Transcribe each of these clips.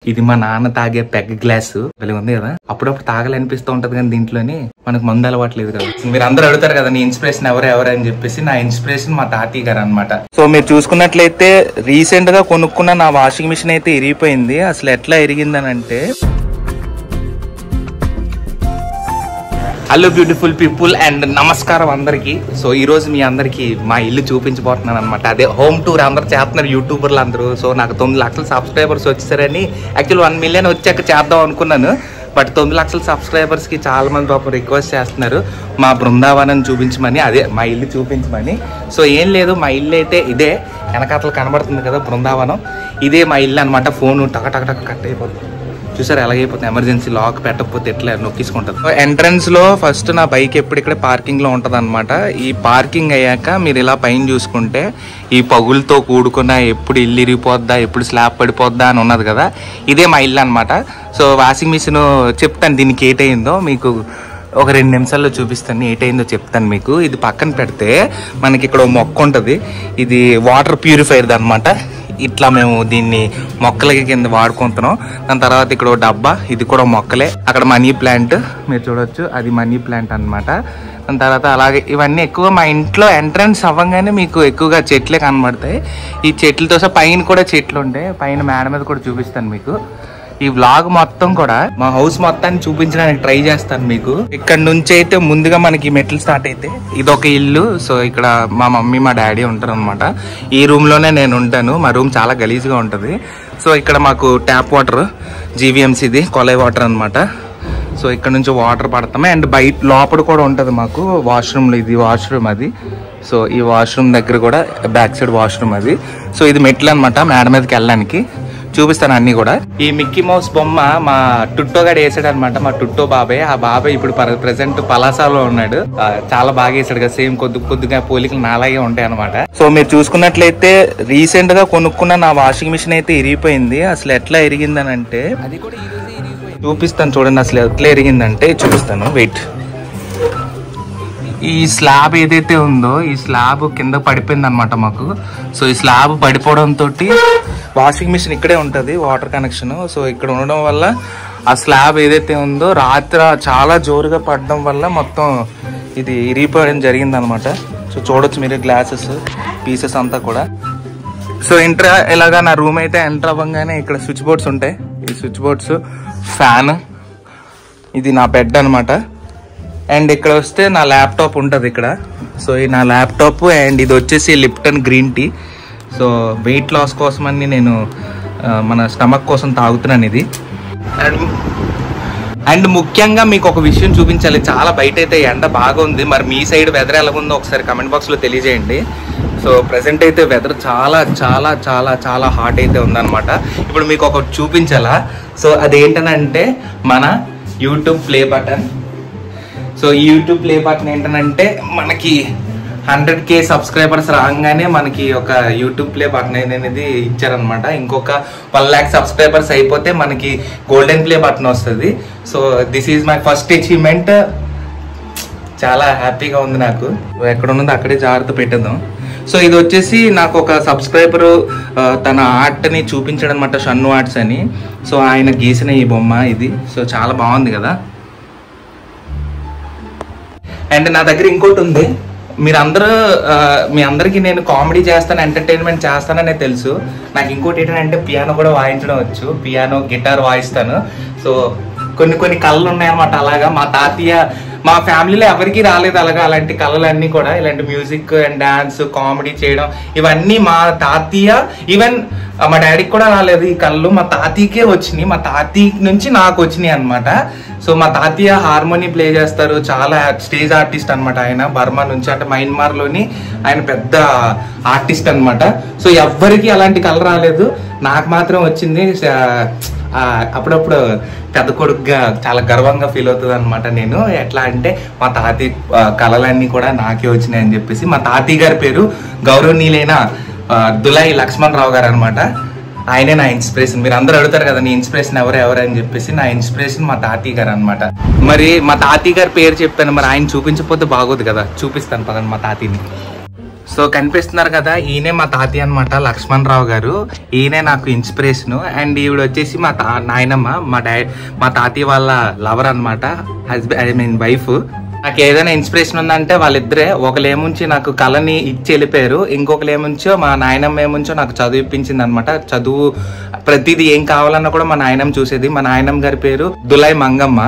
ఇది మా నాన్న తాగే పెగ్ గ్లాసు ఉంది కదా, అప్పుడప్పుడు తాగాలనిపిస్తూ ఉంటది కానీ దీంట్లోని మనకు మందు అలవాట్లేదు కదా. మీరు అందరూ అడుగుతారు కదా నీ ఇన్స్పిరేషన్ ఎవరు అని చెప్పేసి, నా ఇన్స్పిరేషన్ మా తాతయ్య గారు అనమాట. సో మీరు చూసుకున్నట్లయితే రీసెంట్ గా కొనుక్కున్న నా వాషింగ్ మిషన్ అయితే ఇరిగిపోయింది. అసలు ఎట్లా ఇరిగిందని అంటే, హలో బ్యూటిఫుల్ పీపుల్ అండ్ నమస్కారం అందరికి. సో ఈ రోజు మీ అందరికి మా ఇల్లు చూపించబోతున్నాను అనమాట. అదే హోమ్ టూర్ అందరు చేస్తున్నారు యూట్యూబర్లు అందరూ. సో నాకు 9 లక్షల సబ్స్క్రైబర్స్ వచ్చేసారని, యాక్చువల్ 1 మిలియన్ వచ్చాక చేద్దాం అనుకున్నాను. బట్ 9 లక్షల సబ్స్క్రైబర్స్ కి చాలా మంది పాపం రిక్వెస్ట్ చేస్తున్నారు మా బృందావనం చూపించమని, అదే మా ఇల్లు చూపించమని. సో ఏం లేదు, మా ఇల్లు అయితే ఇదే వెనకాతలు కనబడుతుంది కదా బృందావనం, ఇదే మా ఇల్లు అనమాట. ఫోన్ టక టక టక కట్ అయిపోతుంది చూసారు, ఎలాగైపోతుంది. ఎమర్జెన్సీ లాక్ పెట్టకపోతే ఎట్లా నొక్కించుకుంటుంది. ఎంట్రన్స్ లో ఫస్ట్ నా బైక్ ఎప్పుడు ఇక్కడ పార్కింగ్ లో ఉంటది అనమాట. ఈ పార్కింగ్ అయ్యాక మీరు ఇలా పైన చూసుకుంటే ఈ పగులతో కూడుకున్న ఎప్పుడు ఇల్లు ఇరిగిపోద్దా, ఎప్పుడు స్లాబ్ పడిపోద్దా అని ఉన్నది కదా, ఇదే మా ఇల్లు అనమాట. సో వాషింగ్ మిషన్ చెప్తాను దీనికి ఏటయిందో మీకు ఒక 2 నిమిషాల్లో చూపిస్తాను, ఏటైందో చెప్తాను మీకు. ఇది పక్కన పెడితే మనకి ఇక్కడ మొక్క ఉంటుంది, ఇది వాటర్ ప్యూరిఫైర్ది అనమాట. ఇట్లా మేము దీన్ని మొక్కలకి కింద వాడుకుంటున్నాం. దాని తర్వాత ఇక్కడ డబ్బా, ఇది కూడా మొక్కలే. అక్కడ మనీ ప్లాంట్ మీరు చూడొచ్చు, అది మనీ ప్లాంట్ అనమాట. దాని తర్వాత అలాగే ఇవన్నీ ఎక్కువ మా ఇంట్లో ఎంట్రన్స్ అవ్వగానే మీకు ఎక్కువగా చెట్లే కనబడతాయి. ఈ చెట్లతో సహా పైన కూడా చెట్లు ఉంటాయి. పైన మేడ మీద కూడా చూపిస్తాను మీకు. ఈ వ్లాగ్ మొత్తం కూడా మా హౌస్ మొత్తాన్ని చూపించడానికి ట్రై చేస్తాను మీకు. ఇక్కడ నుంచి అయితే ముందుగా మనకి మెట్లు స్టార్ట్ అయితే ఇదొక ఇల్లు. సో ఇక్కడ మా మమ్మీ మా డాడీ ఉంటారు అనమాట. ఈ రూమ్ లోనే నేను ఉంటాను. మా రూమ్ చాలా గలీజ్గా ఉంటుంది. సో ఇక్కడ మాకు ట్యాప్ వాటర్ జీవీఎంసీది కొలాయి వాటర్ అనమాట. సో ఇక్కడ నుంచి వాటర్ పడతామే. అండ్ బయట లోపల కూడా ఉంటుంది మాకు వాష్రూమ్లో, ఇది వాష్రూమ్ అది. సో ఈ వాష్రూమ్ దగ్గర కూడా బ్యాక్ సైడ్ వాష్రూమ్ అది. సో ఇది మెట్లు అనమాట మేడ మీదకి వెళ్ళడానికి. చూపిస్తాను అన్ని కూడా. ఈ మిక్కీ మౌస్ బొమ్మ మా టుట్టో గాడు వేసాడు అనమాట, మా టుట్టో బాబాయ్. ఆ బాబాయ్ ఇప్పుడు ప్రెసెంట్ పలాసాలో ఉన్నాడు. చాలా బాగా వేసాడు కదా, సేమ్ కొద్దిగా పోలికలు నాలాగే ఉంటాయి అనమాట. సో మీరు చూసుకున్నట్లయితే రీసెంట్ గా కొనుక్కున్న నా వాషింగ్ మిషన్ అయితే ఇరిగిపోయింది. అసలు ఎట్లా ఇరిగిందని అంటే అది కూడా చూపిస్తాను చూడండి. అసలు ఎట్లా ఇరిగిందంటే చూపిస్తాను, వెయిట్. ఈ స్లాబ్ ఏదైతే ఉందో ఈ స్లాబ్ కింద పడిపోయింది అనమాట మాకు. సో ఈ స్లాబ్ పడిపోవడంతో వాషింగ్ మిషన్ ఇక్కడే ఉంటుంది, వాటర్ కనెక్షన్. సో ఇక్కడ ఉండడం వల్ల ఆ స్లాబ్ ఏదైతే ఉందో రాత్రి చాలా జోరుగా పడడం వల్ల మొత్తం ఇది ఇరిగిపోవడం జరిగింది అనమాట. సో చూడొచ్చు మీరు గ్లాసెస్ పీసెస్ అంతా కూడా. సో ఇలాగా నా రూమ్ అయితే ఎంటర్ అవ్వగానే ఇక్కడ స్విచ్ బోర్డ్స్ ఉంటాయి. ఈ స్విచ్ బోర్డ్స్, ఫ్యాన్, ఇది నా బెడ్ అనమాట. అండ్ ఇక్కడ వస్తే నా ల్యాప్టాప్ ఉంటుంది ఇక్కడ. సో ఈ నా ల్యాప్టాప్ అండ్ ఇది వచ్చేసి Lipton green tea. So weight loss కోసమని నేను మన స్టమక్ కోసం తాగుతున్నాను ఇది. అండ్ ముఖ్యంగా మీకు ఒక విషయం చూపించాలి, చాలా బయట అయితే ఎండ బాగా ఉంది. మరి మీ సైడ్ వెదర్ ఎలా ఉందో ఒకసారి కమెంట్ బాక్స్లో తెలియజేయండి. సో ప్రజెంట్ అయితే వెదర్ చాలా చాలా చాలా చాలా హాట్ అయితే ఉందన్నమాట. ఇప్పుడు మీకు ఒకటి చూపించాలా. సో అదేంటనంటే మన యూట్యూబ్ ప్లే బటన్. సో ఈ యూట్యూబ్ ప్లే బటన్ ఏంటంటే మనకి 100K సబ్స్క్రైబర్స్ రాగానే మనకి ఒక యూట్యూబ్ ప్లే బటన్ అనేది ఇచ్చారనమాట. ఇంకొక 1 lakh సబ్స్క్రైబర్స్ అయిపోతే మనకి గోల్డెన్ ప్లే బటన్ వస్తుంది. So this is my first achievement. చాలా హ్యాపీగా ఉంది నాకు. ఎక్కడ ఉన్నది అక్కడే జాగ్రత్త పెట్టేద్దాం. సో ఇది వచ్చేసి నాకు ఒక సబ్స్క్రైబరు తన ఆర్ట్ని చూపించాడు అనమాట, షన్ను ఆర్ట్స్ అని. సో ఆయన గీసిన ఈ బొమ్మ ఇది. సో చాలా బాగుంది కదా. అండ్ నా దగ్గర ఇంకోటి ఉంది. మీ అందరికీ నేను కామెడీ చేస్తాను, ఎంటర్టైన్మెంట్ చేస్తాననే తెలుసు. నాకు ఇంకోటి ఏంటంటే పియానో కూడా వాయించడం వచ్చు. Piano, guitar వాయిస్తాను. సో కొన్ని కళలు ఉన్నాయన్నమాట. అలాగా మా తాతయ్య, మా ఫ్యామిలీలో ఎవరికి రాలేదు అలాగా అలాంటి కళలన్నీ కూడా. ఇలాంటి మ్యూజిక్ అండ్ డాన్స్, కామెడీ చేయడం ఇవన్నీ మా తాతయ్య, ఈవెన్ మా డాడీకి కూడా రాలేదు ఈ కళలు. మా తాతయ్యకే వచ్చినాయి, మా తాతయ్య నుంచి నాకు వచ్చినాయి అనమాట. సో మా తాతయ్య హార్మోనీ ప్లే చేస్తారు, చాలా స్టేజ్ ఆర్టిస్ట్ అనమాట. ఆయన బర్మా నుంచి, అంటే మయన్మార్లోని ఆయన పెద్ద ఆర్టిస్ట్ అనమాట. సో ఎవ్వరికి అలాంటి కళ రాలేదు, నాకు మాత్రం వచ్చింది. అప్పుడప్పుడు పెద్ద కొడుకుగా చాలా గర్వంగా ఫీల్ అవుతుంది అనమాట నేను. ఎట్లా అంటే మా తాతయ్య కళలన్నీ కూడా నాకే వచ్చినాయి అని చెప్పేసి. మా తాతయ్య గారి పేరు గౌరవనీయులైన దులాయి లక్ష్మణరావు గారు అనమాట. ఆయనే నా ఇన్స్పిరేషన్. మీరు అందరూ అడుగుతారు కదా నీ ఇన్స్పిరేషన్ ఎవరు అని చెప్పేసి. నా ఇన్స్పిరేషన్ మా తాతయ్య గారు అనమాట. మరి మా తాతయ్య గారి పేరు చెప్పాను, మరి ఆయన చూపించకపోతే బాగోదు కదా. చూపిస్తాను పదండి మా తాతయ్యని. సో సో కనిపిస్తున్నారు కదా, ఈయనే మా తాతయ్య అనమాట, లక్ష్మణ్ రావు గారు. ఈయనే నాకు ఇన్స్పిరేషన్. అండ్ ఈవిడ వచ్చేసి మా నాయనమ్మ, మా తాతయ్య వాళ్ళ లవర్ అనమాట, వైఫ్. నాకు ఏదైనా ఇన్స్పిరేషన్ ఉందంటే వాళ్ళిద్దరే. ఒకలేముంచి నాకు కళని ఇచ్చి వెళ్ళిపోయారు, ఇంకొకరు ఏముంచో మా నాయనమ్మ ఏముంచో నాకు చదువు ఇప్పించింది అనమాట. చదువు ప్రతిదీ ఏం కావాలన్నా కూడా మా నాయనమ్మ చూసేది. మా నాయనమ్మ గారి పేరు దులై మంగమ్మ.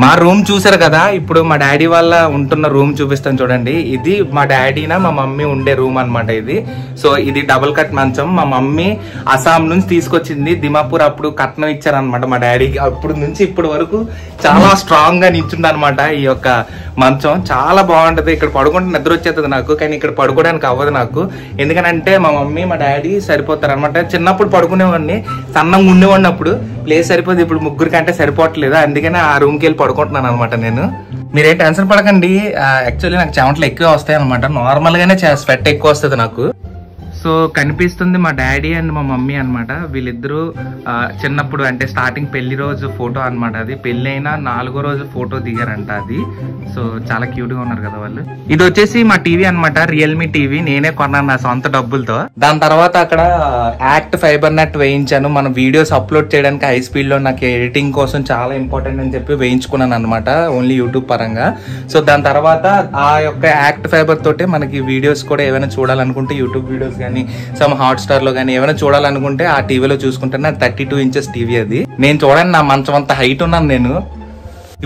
మా రూమ్ చూసారు కదా, ఇప్పుడు మా డాడీ వాళ్ళ ఉంటున్న రూమ్ చూపిస్తాను చూడండి. ఇది మా డాడీనా మా మమ్మీ ఉండే రూమ్ అనమాట ఇది. సో ఇది డబుల్ కట్ మంచం. మా మమ్మీ అస్సాం నుంచి తీసుకొచ్చింది, దిమాపూర్. అప్పుడు కట్నం ఇచ్చారనమాట మా డాడీకి. అప్పుడు నుంచి ఇప్పటి వరకు చాలా స్ట్రాంగ్ గా నిల్చుంది అనమాట ఈ యొక్క మంచం. చాలా బాగుంటది. ఇక్కడ పడుకుంటే నిద్ర వచ్చేస్తుంది నాకు, కానీ ఇక్కడ పడుకోవడానికి అవ్వదు నాకు. ఎందుకనంటే మా మమ్మీ మా డాడీ సరిపోతారు అనమాట. చిన్నప్పుడు పడుకునేవాడిని, సన్నంగా ఉండేవాడిని, అప్పుడు ప్లేస్ సరిపోదు. ఇప్పుడు ముగ్గురు కంటే సరిపోవట్లేదు, అందుకనే ఆ రూమ్కి వెళ్ళి పడుకుంటున్నాను అనమాట నేను. మీరేం టెన్షన్ పడకండి. యాక్చువల్లీ నాకు చెమటలు ఎక్కువ వస్తాయి అనమాట. నార్మల్ గానే స్వెట్ ఎక్కువ వస్తుంది నాకు. సో కనిపిస్తుంది మా డాడీ అండ్ మా మమ్మీ అనమాట. వీళ్ళిద్దరూ చిన్నప్పుడు అంటే స్టార్టింగ్ పెళ్లి రోజు ఫోటో అనమాట. అది పెళ్లి అయినా 4వ రోజు ఫోటో దిగారంట అది. సో చాలా క్యూట్ గా ఉన్నారు కదా వాళ్ళు. ఇది వచ్చేసి మా టీవీ అనమాట, రియల్మీ టీవీ. నేనే కొన్నాను నా సొంత డబ్బులతో. దాని తర్వాత అక్కడ యాక్ట్ ఫైబర్ నెట్ వేయించాను. మన వీడియోస్ అప్లోడ్ చేయడానికి హై స్పీడ్ లో నాకు ఎడిటింగ్ కోసం చాలా ఇంపార్టెంట్ అని చెప్పి వేయించుకున్నాను అనమాట, ఓన్లీ యూట్యూబ్ పరంగా. సో దాని తర్వాత ఆ యొక్క యాక్ట్ ఫైబర్ తోటే మనకి వీడియోస్ కూడా ఏమైనా చూడాలనుకుంటే, యూట్యూబ్ వీడియోస్ కానీ సమ్ హాట్ స్టార్ లో కానీ ఏమైనా చూడాలనుకుంటే ఆ టీవీలో చూసుకుంటే, 32 ఇంచెస్ టీవీ అది. నేను చూడండి, నా మంచం అంత హైట్ ఉన్నాను నేను.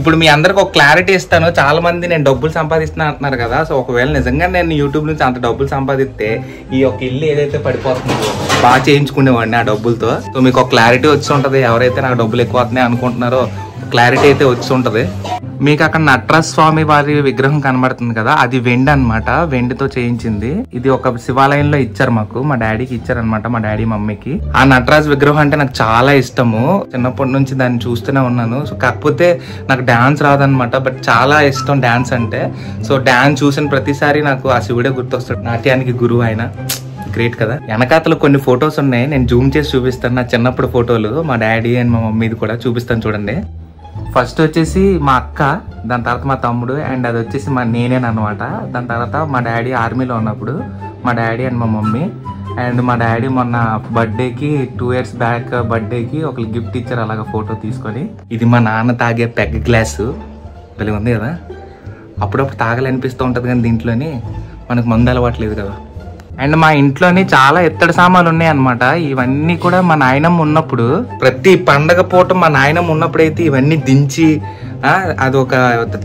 ఇప్పుడు మీ అందరికి ఒక క్లారిటీ ఇస్తాను. చాలా మంది నేను డబ్బులు సంపాదిస్తున్నా అంటున్నారు కదా. సో ఒకవేళ నిజంగా నేను యూట్యూబ్ నుంచి అంత డబ్బులు సంపాదిస్తే ఈ యొక్క ఇల్లు ఏదైతే పడిపోతుందో బాగా చేయించుకునేవాడిని ఆ డబ్బులతో. సో మీకు ఒక క్లారిటీ వచ్చి ఉంటది. ఎవరైతే నాకు డబ్బులు ఎక్కువ అవుతున్నాయి అనుకుంటున్నారో క్లారిటీ అయితే వచ్చి ఉంటది. మీకు అక్కడ నటరాజ స్వామి వారి విగ్రహం కనబడుతుంది కదా, అది వెండి అనమాట, వెండితో చేయించింది. ఇది ఒక శివాలయంలో ఇచ్చారు మాకు, మా డాడీకి ఇచ్చారనమాట, మా డాడీ మమ్మీకి. ఆ నటరాజ విగ్రహం అంటే నాకు చాలా ఇష్టము. చిన్నప్పటి నుంచి దాన్ని చూస్తూనే ఉన్నాను. సో కాకపోతే నాకు డాన్స్ రాదనమాట, బట్ చాలా ఇష్టం డాన్స్ అంటే. సో డాన్స్ చూసిన ప్రతిసారి నాకు ఆ శివుడే గుర్తొస్తాడు, నాట్యానికి గురువు ఆయన. గ్రేట్ కదా. వెనకాతలు కొన్ని ఫొటోస్ ఉన్నాయి, నేను జూమ్ చేసి చూపిస్తాను. నా చిన్నప్పుడు ఫోటోలు మా డాడీ అండ్ మా మమ్మీది కూడా చూపిస్తాను చూడండి. ఫస్ట్ వచ్చేసి మా అక్క, దాని తర్వాత మా తమ్ముడు, అండ్ అది వచ్చేసి నేనేనమాట. దాని తర్వాత మా డాడీ ఆర్మీలో ఉన్నప్పుడు మా డాడీ అండ్ మా మమ్మీ. అండ్ మా డాడీ మొన్న బర్త్డేకి 2 years బ్యాక్ బర్త్డేకి ఒక గిఫ్ట్ ఇచ్చారు అలాగా ఫోటో తీసుకొని. ఇది మా నాన్న తాగే పెగ్ గ్లాసు, భలే ఉంది కదా. అప్పుడప్పుడు తాగాలనిపిస్తూ ఉంటుంది కానీ దీంట్లోని మనకు మందు అలవాట్లేదు కదా. అండ్ మా ఇంట్లోని చాలా ఎత్తడి సామాన్లు ఉన్నాయి అనమాట. ఇవన్నీ కూడా మా నాయనమ్మ ఉన్నప్పుడు, ప్రతి పండగ పూట మా నాయనమ్మ ఉన్నప్పుడు అయితే ఇవన్నీ దించి అదొక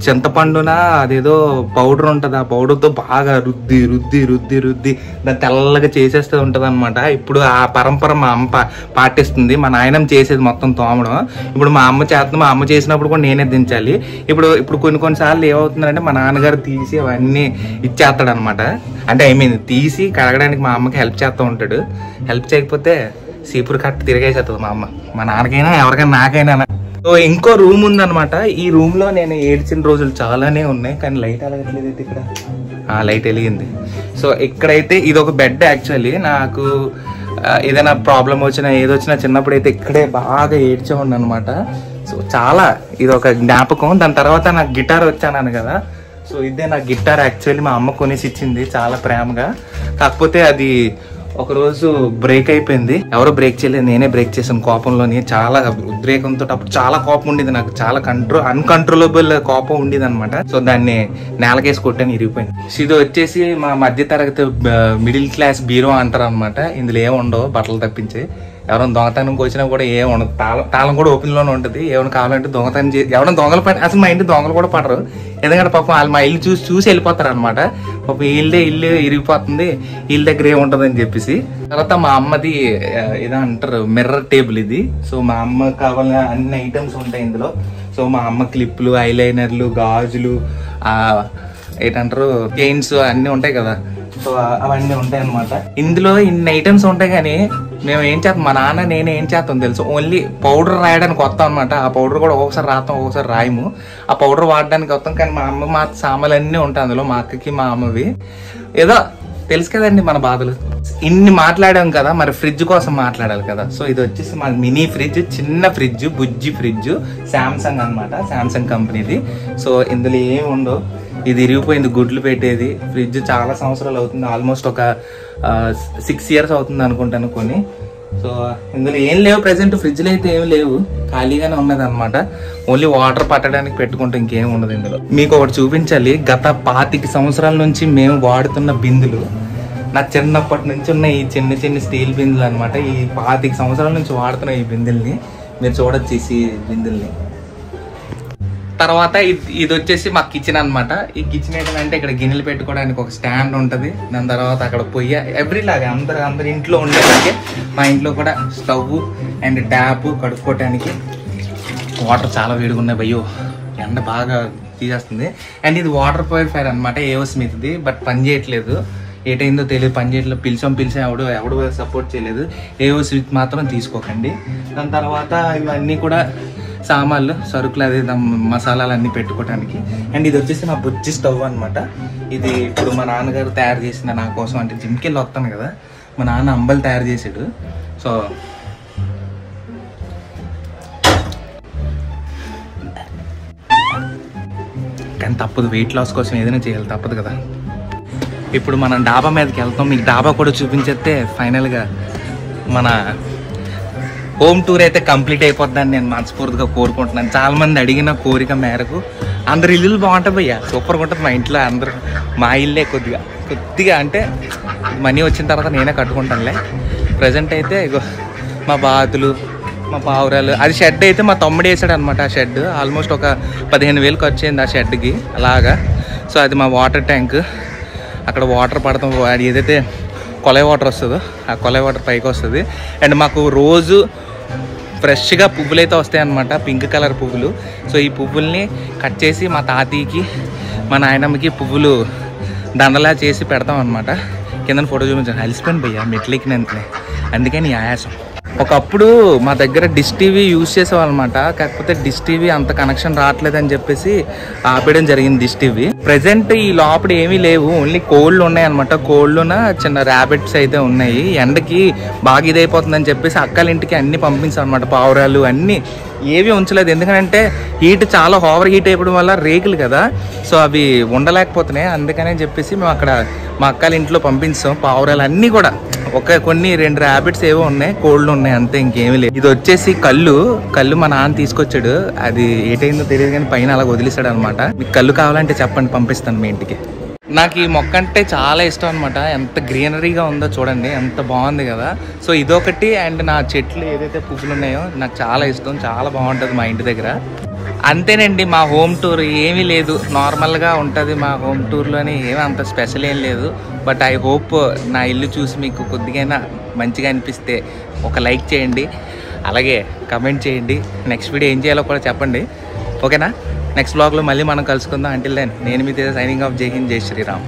చింతపండున అదేదో పౌడర్ ఉంటుంది, ఆ పౌడర్తో బాగా రుద్ది రుద్ది రుద్ది రుద్ది దాన్ని తెల్లగా చేసేస్తూ ఉంటుంది అనమాట. ఇప్పుడు ఆ పరంపర మా అమ్మ పాటిస్తుంది. మా నాయనమ్మ చేసేది మొత్తం తోమడం. ఇప్పుడు మా అమ్మ చేస్తుంది. మా అమ్మ చేసినప్పుడు కూడా నేనే దించాలి. ఇప్పుడు కొన్నిసార్లు ఏమవుతుందంటే మా నాన్నగారు తీసి అవన్నీ ఇచ్చేస్తాడు అనమాట. అంటే తీసి కడగడానికి మా అమ్మకి హెల్ప్ చేస్తూ ఉంటాడు. హెల్ప్ చేయకపోతే సీపురు కట్ట తిరిగేసేస్తుంది మా అమ్మ, మా నాన్నకైనా ఎవరికైనా నాకైనా. సో ఇంకో రూమ్ ఉందన్నమాట. ఈ రూమ్ లో నేను ఏడ్చిన రోజులు చాలానే ఉన్నాయి, కానీ లైట్ వెలగట్లేదు అయితే. ఇక్కడ లైట్ వెలిగింది. సో ఇక్కడైతే ఇది ఒక బెడ్. యాక్చువల్లీ నాకు ఏదైనా ప్రాబ్లం వచ్చినా ఏదొచ్చినా చిన్నప్పుడు అయితే ఇక్కడే బాగా ఏడ్చేవాడిని అనమాట. సో చాలా ఇది ఒక జ్ఞాపకం. దాని తర్వాత నాకు గిటార్ వచ్చాను కదా. సో ఇదే నా గిటార్. యాక్చువల్లీ మా అమ్మ కొనేసి ఇచ్చింది చాలా ప్రేమగా. కాకపోతే అది ఒకరోజు బ్రేక్ అయిపోయింది. ఎవరో బ్రేక్ చేయలేదు, నేనే బ్రేక్ చేశాను కోపంలోని. చాలా ఉద్రేకంతో అప్పుడు చాలా కోపం ఉండేది నాకు, చాలా అన్కంట్రోలబుల్ కోపం ఉండేది అనమాట. సో దాన్ని నేలకేసి కొట్టాను, ఇరిగిపోయింది. సో ఇది వచ్చేసి మా మధ్య తరగతి మిడిల్ క్లాస్ బీరో అంటారు అనమాట. ఇందులో ఏమి ఉండవు బట్టలు తప్పించి. ఎవరైనా దొంగతనంకి వచ్చినా కూడా ఏమి ఉండదు, తాళం కూడా ఓపెన్ లోనే ఉంటుంది. ఏమైనా కావాలంటే దొంగతనం ఎవరైనా దొంగలు అసలు మా ఇంటి దొంగలు కూడా పడరు. ఎందుకంటే పాపం వాళ్ళు మా ఇల్లు చూసి వెళ్ళిపోతారు అనమాట. పాపం ఇల్లు ఇరిగిపోతుంది, ఇల్లు దగ్గర ఏముంటుంది అని చెప్పేసి. తర్వాత మా అమ్మది ఏదో అంటారు మిర్రర్ టేబుల్ ఇది. సో మా అమ్మ కావాలని అన్ని ఐటమ్స్ ఉంటాయి ఇందులో. సో మా అమ్మ క్లిప్లు, ఐలైనర్లు, గాజులు, ఏంటంటారు చైన్స్ అన్నీ ఉంటాయి కదా. సో అవన్నీ ఉంటాయి అనమాట. ఇందులో ఇన్ని ఐటమ్స్ ఉంటాయి కానీ మేము ఏం చేస్తాం, మా నాన్న నేను ఏం చేస్తాం తెలుసు, ఓన్లీ పౌడర్ రాయడానికి వస్తాం అనమాట. ఆ పౌడర్ కూడా ఒకసారి రాస్తాం, ఒకసారి రాయము. ఆ పౌడర్ వాడడానికి వస్తాం. కానీ మా అమ్మ మా సామాన్లు అన్నీ ఉంటాయి అందులో, మా అక్కకి మా అమ్మవి. ఏదో తెలుసు కదండి మన బాధలు. ఇన్ని మాట్లాడాం కదా, మరి ఫ్రిడ్జ్ కోసం మాట్లాడాలి కదా. సో ఇది వచ్చేసి మా మినీ ఫ్రిడ్జ్, చిన్న ఫ్రిడ్జ్, బుజ్జి ఫ్రిడ్జ్, శాంసంగ్ అనమాట, శాంసంగ్ కంపెనీది. సో ఇందులో ఏమి ఉండవు, ఇది ఇరిగిపోయింది, గుడ్లు పెట్టేది. ఫ్రిడ్జ్ చాలా సంవత్సరాలు అవుతుంది, ఆల్మోస్ట్ ఒక 6 years అవుతుంది అనుకుంటాను కొని. సో ఇందులో ఏం లేవు, ప్రెసెంట్ ఫ్రిడ్జ్లో అయితే ఏం లేవు, ఖాళీగానే ఉన్నది అనమాట. ఓన్లీ వాటర్ పట్టడానికి పెట్టుకుంటే ఇంకేం ఉండదు ఇందులో. మీకు ఒకటి చూపించాలి, గత 25 సంవత్సరాల నుంచి మేము వాడుతున్న బిందులు. నా చిన్నప్పటి నుంచి ఉన్న ఈ చిన్న చిన్న స్టీల్ బిందులు అనమాట. ఈ 25 సంవత్సరాల నుంచి వాడుతున్న ఈ బిందుల్ని మీరు చూడొచ్చు, ఈ బిందుల్ని. తర్వాత ఇది వచ్చేసి మా కిచెన్ అనమాట. ఈ కిచెన్ ఏంటంటే ఇక్కడ గిన్నెలు పెట్టుకోవడానికి ఒక స్టాండ్ ఉంటుంది. దాని తర్వాత అక్కడ పొయ్యి, ఎవ్రీలాగా అందరి ఇంట్లో ఉండేలాగే మా ఇంట్లో కూడా స్టవ్ అండ్ ట్యాప్, కడుక్కోవటానికి. వాటర్ చాలా వేడిగా ఉన్నాయి భయ్యో, ఎండ బాగా తీసేస్తుంది. అండ్ ఇది వాటర్ ప్యూరిఫైర్ అనమాట, ఏఓ స్మిత్ది. బట్ పని చేయట్లేదు, ఏటైందో తెలియదు, పని చేయట్లేదు. పిలిచాం ఎవడు సపోర్ట్ చేయలేదు. ఏఓ స్మిత్ మాత్రం తీసుకోకండి. దాని తర్వాత ఇవన్నీ కూడా సామాన్లు, సరుకులు, అదే మసాలాలు అన్నీ పెట్టుకోవడానికి. అండ్ ఇది వచ్చేసి నా బుజ్జి స్టవ్ అనమాట. ఇది ఇప్పుడు మా నాన్నగారు తయారు చేసిన నా కోసం, అంటే జిమ్కి వెళ్ళి వస్తాను కదా, మా నాన్న అంబలు తయారు చేసాడు. సో కానీ తప్పదు, వెయిట్ లాస్ కోసం ఏదైనా చేయాలి, తప్పదు కదా. ఇప్పుడు మనం డాబా మీదకి వెళ్తాం, మీకు డాబా కూడా చూపించేస్తే ఫైనల్గా మన హోమ్ టూర్ అయితే కంప్లీట్ అయిపోద్దని నేను మనస్ఫూర్తిగా కోరుకుంటున్నాను. చాలామంది అడిగిన కోరిక మేరకు. అందరు ఇల్లులు బాగుంటాయి భయ్యా, సూపర్గా ఉంటుంది మా ఇంట్లో. అందరూ మా ఇల్లే కొద్దిగా అంటే మనీ వచ్చిన తర్వాత నేనే కట్టుకుంటానులే. ప్రజెంట్ అయితే ఇగో మా బాతులు, మా పావురాలు. అది షెడ్ అయితే మా తమ్ముడు వేసాడు అనమాట. ఆ షెడ్ ఆల్మోస్ట్ ఒక 15,000 ఖర్చు అయింది ఆ షెడ్కి అలాగా. సో అది మా వాటర్ ట్యాంక్. అక్కడ వాటర్ పడతాం, ఏదైతే కొలాయి వాటర్ వస్తుందో ఆ కొలాయి వాటర్ పైకి వస్తుంది. అండ్ మాకు రోజు ఫ్రెష్గా పువ్వులు అయితే వస్తాయి అన్నమాట, పింక్ కలర్ పువ్వులు. సో ఈ పువ్వుల్ని కట్ చేసి మా తాతయ్యకి, మా నాయనమ్మకి పువ్వులు దండలా చేసి పెడతాం అనమాట. కింద ఫోటో చూపించాను, అలిసిపోయిన భయ్యా మెట్లెక్కినంతనే, అందుకని ఆయాసం. ఒకప్పుడు మా దగ్గర డిష్ టీవీ యూజ్ చేసేవాళ్ళమాట. కాకపోతే డిష్ టీవీ అంత కనెక్షన్ రావట్లేదని చెప్పేసి ఆపేయడం జరిగింది డిష్ టీవీ. ప్రెసెంట్ ఈ లోపల ఏమీ లేవు, ఓన్లీ కోళ్ళు ఉన్నాయి అనమాట. కోళ్ళున చిన్న ర్యాబిట్స్ అయితే ఉన్నాయి. ఎండకి బాగా ఇదైపోతుందని చెప్పేసి అక్కల ఇంటికి అన్ని పంపించాం అనమాట. పావురాలు అన్నీ ఏవి ఉంచలేదు, ఎందుకంటే హీట్ చాలా ఓవర్ హీట్ అయిపోవడం వల్ల రేకులు కదా, సో అవి ఉండలేకపోతున్నాయి. అందుకనే చెప్పేసి మేము అక్కడ మా అక్కల ఇంట్లో పంపించాం. పావురాలు అన్నీ కూడా కొన్ని 2 ర్యాబిట్స్ ఏవో ఉన్నాయి, కోళ్ళు ఉన్నాయి, అంతే, ఇంకేమీ లేదు. ఇది వచ్చేసి కళ్ళు మా నాన్న తీసుకొచ్చాడు. అది ఏటైందో తెలియదు కానీ పైన అలా వదిలేసాడు అనమాట. మీకు కళ్ళు కావాలంటే చెప్పండి, పంపిస్తాను మీ ఇంటికి. నాకు ఈ మొక్క అంటే చాలా ఇష్టం అనమాట. ఎంత గ్రీనరీగా ఉందో చూడండి, ఎంత బాగుంది కదా. సో ఇదొకటి. అండ్ నా చెట్లు ఏదైతే పువ్వులు ఉన్నాయో నాకు చాలా ఇష్టం, చాలా బాగుంటుంది మా ఇంటి దగ్గర. అంతేనండి మా హోమ్ టూర్. ఏమీ లేదు, నార్మల్గా ఉంటుంది మా హోమ్ టూర్లోని, ఏమీ అంత స్పెషల్ ఏం లేదు. బట్ ఐ హోప్ నా ఇల్లు చూసి మీకు కొద్దిగైనా మంచిగా అనిపిస్తే ఒక లైక్ చేయండి, అలాగే కమెంట్ చేయండి. నెక్స్ట్ వీడియో ఏం చేయాలో కూడా చెప్పండి, ఓకేనా? నెక్స్ట్ బ్లాగ్లో మళ్ళీ మనం కలుసుకుందాం. అంటిల్ దెన్ నేను మీ సైనింగ్ ఆఫ్. జై హింద్, జై శ్రీరామ్.